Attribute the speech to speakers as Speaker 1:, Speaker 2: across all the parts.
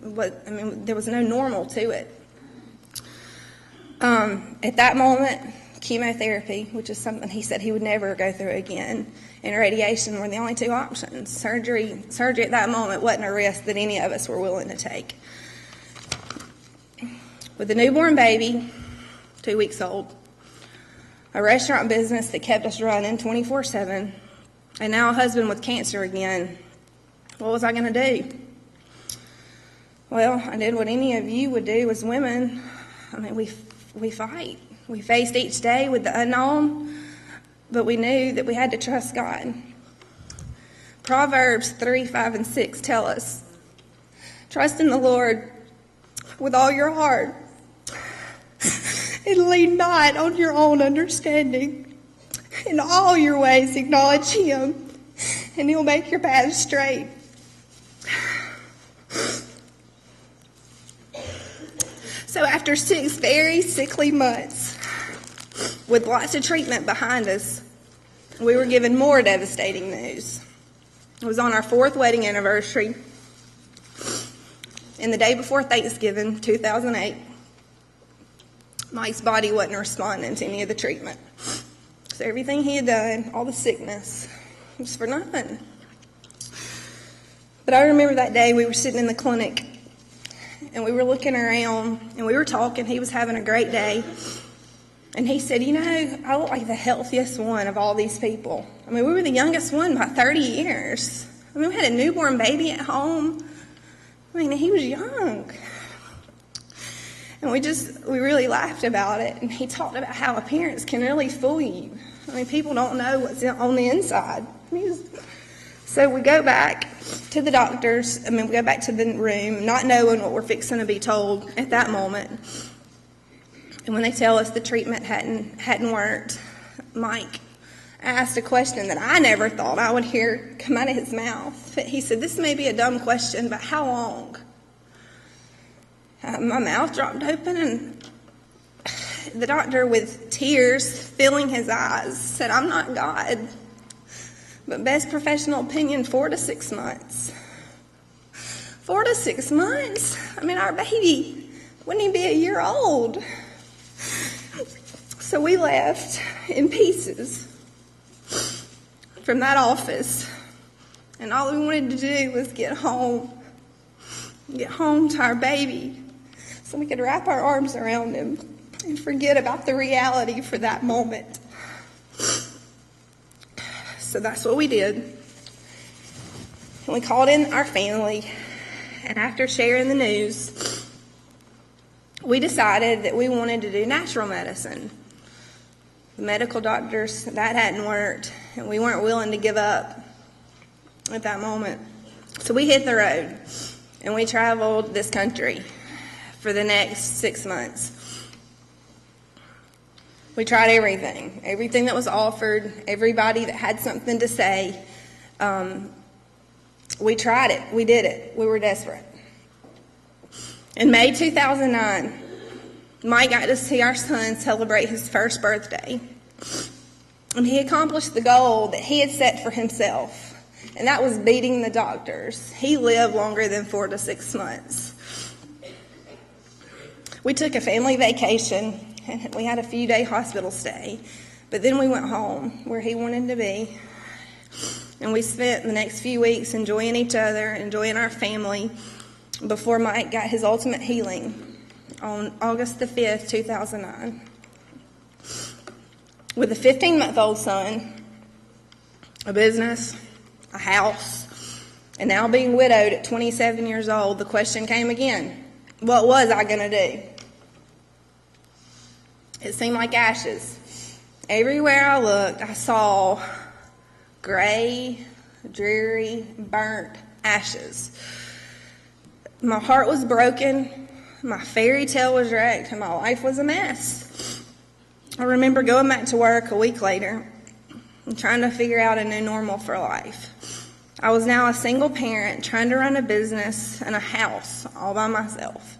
Speaker 1: There was no normal to it. At that moment, chemotherapy, which is something he said he would never go through again, and radiation were the only two options. Surgery at that moment wasn't a risk that any of us were willing to take. With a newborn baby, 2 weeks old, a restaurant business that kept us running 24/7, and now a husband with cancer again, what was I going to do? Well, I did what any of you would do as women. We fight. We faced each day with the unknown, but we knew that we had to trust God. Proverbs 3, 5, and 6 tell us, trust in the Lord with all your heart and lean not on your own understanding. In all your ways acknowledge Him, and He'll make your path straight. So after 6 very sickly months, with lots of treatment behind us, we were given more devastating news. It was on our 4th wedding anniversary, and the day before Thanksgiving, 2008, Mike's body wasn't responding to any of the treatment. So everything he had done, all the sickness, was for nothing. But I remember that day we were sitting in the clinic, and we were looking around, and we were talking. He was having a great day. And he said, I look like the healthiest one of all these people. We were the youngest one by 30 years. We had a newborn baby at home. He was young. And we really laughed about it. And he talked about how appearance can really fool you. People don't know what's on the inside. So we go back to the doctors. We go back to the room, not knowing what we're fixing to be told at that moment. And when they tell us the treatment hadn't worked, Mike asked a question that I never thought I would hear come out of his mouth. He said, this may be a dumb question, but how long? My mouth dropped open, and the doctor, with tears filling his eyes, said, I'm not God, but best professional opinion, 4 to 6 months. 4 to 6 months? Our baby wouldn't even be a year old. So we left in pieces from that office, and all we wanted to do was get home to our baby so we could wrap our arms around him and forget about the reality for that moment. So that's what we did. And we called in our family, and after sharing the news, we decided that we wanted to do natural medicine. The medical doctors, that hadn't worked, and we weren't willing to give up at that moment. So we hit the road, and we traveled this country for the next 6 months. We tried everything that was offered, everybody that had something to say. We tried it. We did it. We were desperate. In May 2009, Mike got to see our son celebrate his first birthday. And he accomplished the goal that he had set for himself, and that was beating the doctors. He lived longer than 4 to 6 months. We took a family vacation, and we had a few-day hospital stay, but then we went home where he wanted to be. And we spent the next few weeks enjoying each other, enjoying our family, before Mike got his ultimate healing on August the 5th, 2009. With a 15-month-old son, a business, a house, and now being widowed at 27 years old, the question came again. What was I going to do? It seemed like ashes. Everywhere I looked, I saw gray, dreary, burnt ashes. My heart was broken, my fairy tale was wrecked, and my life was a mess. I remember going back to work a week later and trying to figure out a new normal for life. I was now a single parent trying to run a business and a house all by myself.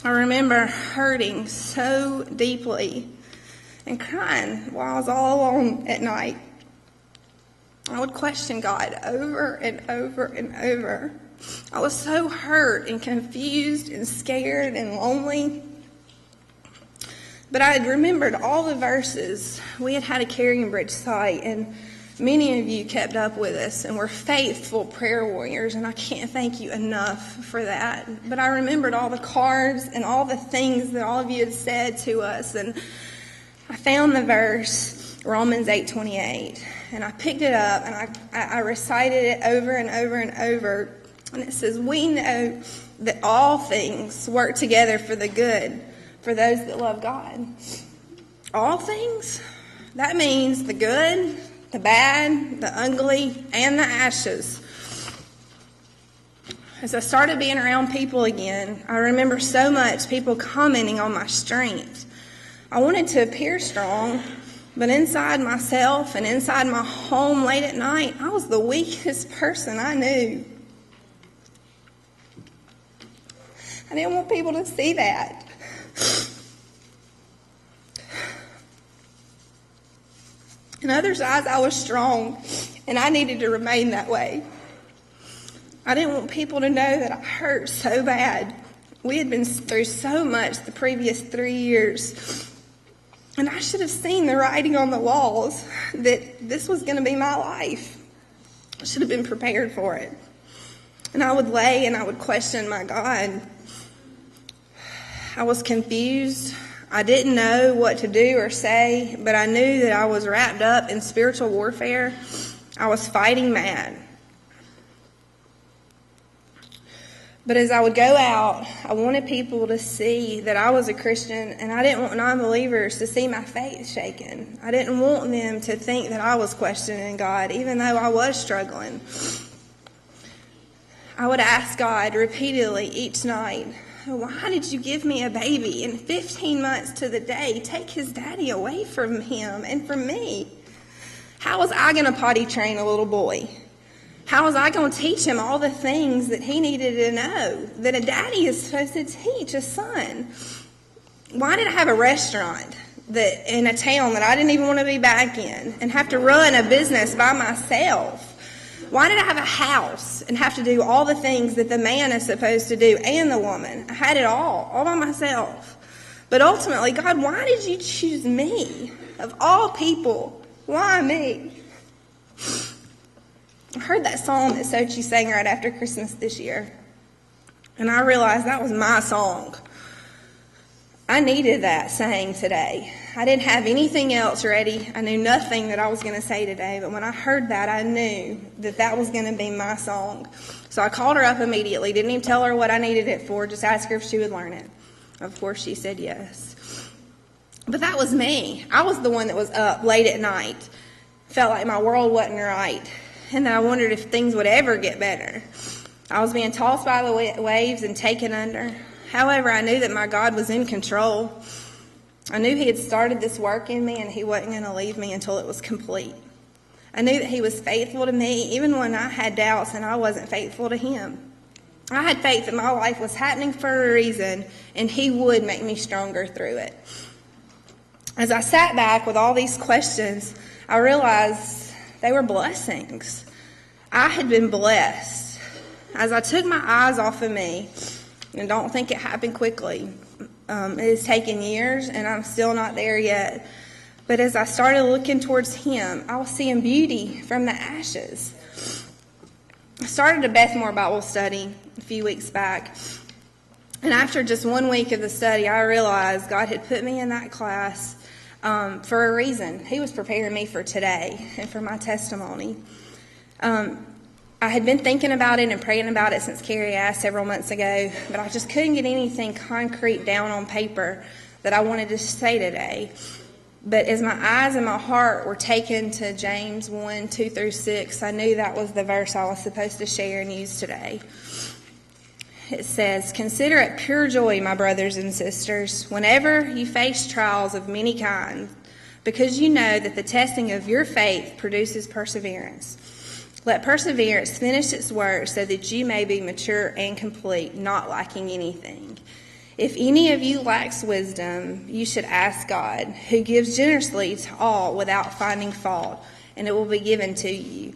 Speaker 1: I remember hurting so deeply and crying while I was all alone at night. I would question God over and over and over. I was so hurt and confused and scared and lonely. But I had remembered all the verses. We had a Carrying Bridge site, and many of you kept up with us and were faithful prayer warriors, and I can't thank you enough for that. But I remembered all the cards and all the things that all of you had said to us, and I found the verse, Romans 8:28, and I picked it up, and I recited it over and over and over, and it says, we know that all things work together for the good, for those that love God. All things? That means the good, the bad, the ugly, and the ashes. As I started being around people again, I remember so much people commenting on my strength. I wanted to appear strong, but inside myself and inside my home late at night, I was the weakest person I knew. I didn't want people to see that. In others' eyes, I was strong, and I needed to remain that way. I didn't want people to know that I hurt so bad. We had been through so much the previous 3 years, and I should have seen the writing on the walls that this was going to be my life. I should have been prepared for it. And I would lay and I would question my God. I was confused. I didn't know what to do or say, but I knew that I was wrapped up in spiritual warfare. I was fighting mad. But as I would go out, I wanted people to see that I was a Christian, and I didn't want non-believers to see my faith shaken. I didn't want them to think that I was questioning God, even though I was struggling. I would ask God repeatedly each night, why did you give me a baby in 15 months to the day? Take his daddy away from him and from me. How was I going to potty train a little boy? How was I going to teach him all the things that he needed to know that a daddy is supposed to teach a son? Why did I have a restaurant that in a town that I didn't even want to be back in and have to run a business by myself? Why did I have a house and have to do all the things that the man is supposed to do and the woman? I had it all by myself. But ultimately, God, why did you choose me? Of all people, why me? I heard that song that Sochi sang right after Christmas this year, and I realized that was my song. I needed that sang today. I didn't have anything else ready. I knew nothing that I was going to say today, but when I heard that, I knew that that was going to be my song. So I called her up immediately, didn't even tell her what I needed it for, just asked her if she would learn it. Of course, she said yes. But that was me. I was the one that was up late at night, felt like my world wasn't right, and I wondered if things would ever get better. I was being tossed by the waves and taken under. However, I knew that my God was in control. I knew he had started this work in me, and he wasn't going to leave me until it was complete. I knew that he was faithful to me, even when I had doubts and I wasn't faithful to him. I had faith that my life was happening for a reason, and he would make me stronger through it. As I sat back with all these questions, I realized they were blessings. I had been blessed. As I took my eyes off of me, and don't think it happened quickly. It has taken years, and I'm still not there yet. But as I started looking towards him, I was seeing beauty from the ashes. I started a Bethmore Bible study a few weeks back. And after just 1 week of the study, I realized God had put me in that class for a reason. He was preparing me for today and for my testimony. I had been thinking about it and praying about it since Carrie asked several months ago, but I just couldn't get anything concrete down on paper that I wanted to say today. But as my eyes and my heart were taken to James 1:2-6, I knew that was the verse I was supposed to share and use today. It says, "Consider it pure joy, my brothers and sisters, whenever you face trials of many kinds, because you know that the testing of your faith produces perseverance. Let perseverance finish its work so that you may be mature and complete, not lacking anything. If any of you lacks wisdom, you should ask God, who gives generously to all without finding fault, and it will be given to you.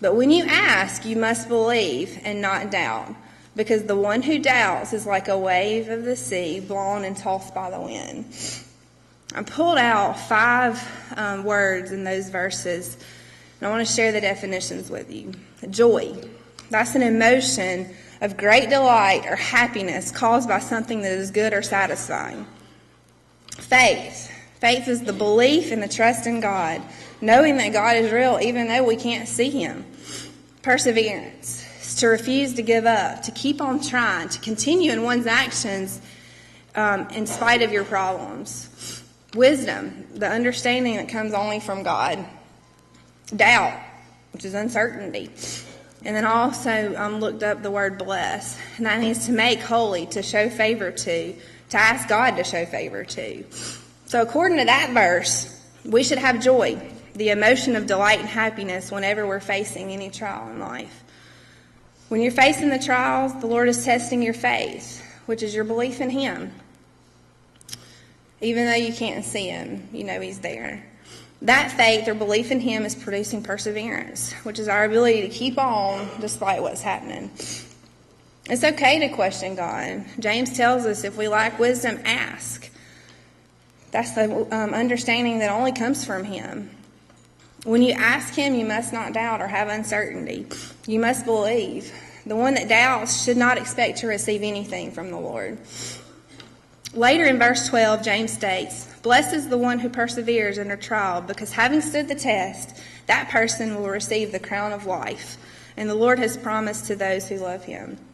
Speaker 1: But when you ask, you must believe and not doubt, because the one who doubts is like a wave of the sea blown and tossed by the wind. I pulled out 5 words in those verses, and I want to share the definitions with you. Joy. That's an emotion of great delight or happiness caused by something that is good or satisfying. Faith. Faith is the belief and the trust in God, knowing that God is real even though we can't see him. Perseverance is to refuse to give up, to keep on trying, to continue in one's actions in spite of your problems. Wisdom, the understanding that comes only from God. Doubt, which is uncertainty. And then I also looked up the word bless, and that means to make holy, to show favor to ask God to show favor to. So according to that verse, we should have joy, the emotion of delight and happiness whenever we're facing any trial in life. When you're facing the trials, the Lord is testing your faith, which is your belief in him. Even though you can't see him, you know he's there. That faith or belief in him is producing perseverance, which is our ability to keep on despite what's happening. It's okay to question God. James tells us if we lack wisdom, ask. That's the understanding that only comes from him. When you ask him, you must not doubt or have uncertainty. You must believe. The one that doubts should not expect to receive anything from the Lord. Later in verse 12, James states, "Blessed is the one who perseveres under trial, because having stood the test, that person will receive the crown of life, and the Lord has promised to those who love him."